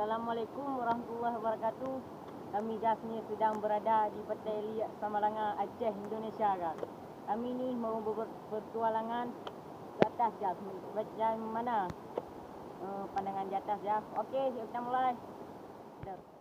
Assalamualaikum warahmatullahi wabarakatuh. Kami jasnya sedang berada di Petai Liat Samarangan, Aceh, Indonesia kan. Kami ni mau berpetualangan ke atas jas. Macam mana pandangan di atas ya. Okey, kita mulai. Dah.